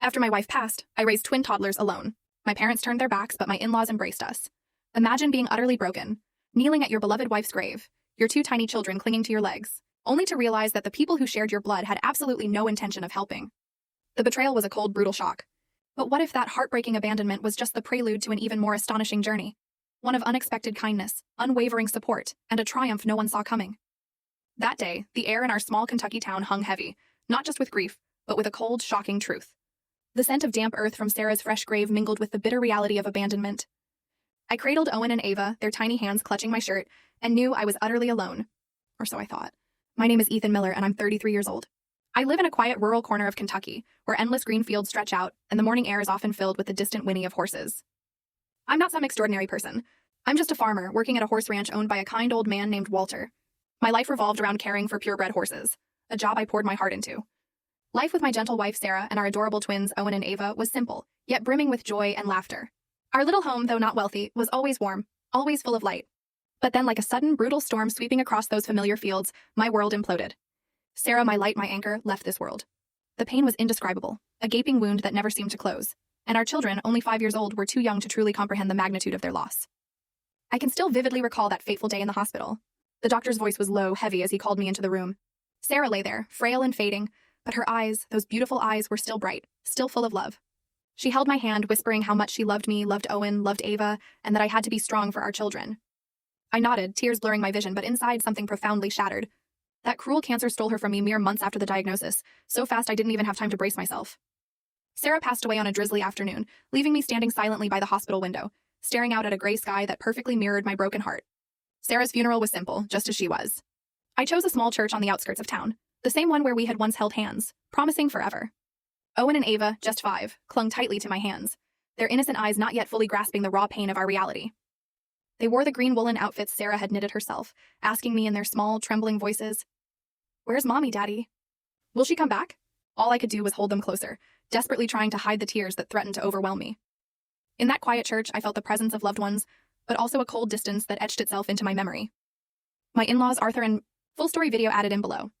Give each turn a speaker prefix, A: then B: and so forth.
A: After my wife passed, I raised twin toddlers alone. My parents turned their backs, but my in-laws embraced us. Imagine being utterly broken, kneeling at your beloved wife's grave, your two tiny children clinging to your legs, only to realize that the people who shared your blood had absolutely no intention of helping. The betrayal was a cold, brutal shock. But what if that heartbreaking abandonment was just the prelude to an even more astonishing journey? One of unexpected kindness, unwavering support, and a triumph no one saw coming. That day, the air in our small Kentucky town hung heavy, not just with grief, but with a cold, shocking truth. The scent of damp earth from Sarah's fresh grave mingled with the bitter reality of abandonment. I cradled Owen and Ava, their tiny hands clutching my shirt, and knew I was utterly alone. Or so I thought. My name is Ethan Miller, and I'm 33 years old. I live in a quiet rural corner of Kentucky, where endless green fields stretch out, and the morning air is often filled with the distant whinny of horses. I'm not some extraordinary person. I'm just a farmer working at a horse ranch owned by a kind old man named Walter. My life revolved around caring for purebred horses, a job I poured my heart into. Life with my gentle wife Sarah and our adorable twins Owen and Ava was simple, yet brimming with joy and laughter. Our little home, though not wealthy, was always warm, always full of light. But then, like a sudden, brutal storm sweeping across those familiar fields, my world imploded. Sarah, my light, my anchor, left this world. The pain was indescribable, a gaping wound that never seemed to close, and our children, only 5 years old, were too young to truly comprehend the magnitude of their loss. I can still vividly recall that fateful day in the hospital. The doctor's voice was low, heavy as he called me into the room. Sarah lay there, frail and fading, but her eyes, those beautiful eyes, were still bright, still full of love. She held my hand, whispering how much she loved me, loved Owen, loved Ava, and that I had to be strong for our children. I nodded, tears blurring my vision, but inside something profoundly shattered. That cruel cancer stole her from me mere months after the diagnosis, so fast I didn't even have time to brace myself. Sarah passed away on a drizzly afternoon, leaving me standing silently by the hospital window, staring out at a gray sky that perfectly mirrored my broken heart. Sarah's funeral was simple, just as she was. I chose a small church on the outskirts of town, the same one where we had once held hands, promising forever. Owen and Ava, just 5, clung tightly to my hands, their innocent eyes not yet fully grasping the raw pain of our reality. They wore the green woolen outfits Sarah had knitted herself, asking me in their small, trembling voices, "Where's Mommy, Daddy? Will she come back?" All I could do was hold them closer, desperately trying to hide the tears that threatened to overwhelm me. In that quiet church, I felt the presence of loved ones, but also a cold distance that etched itself into my memory. My in-laws, Arthur and... Full story video added in below.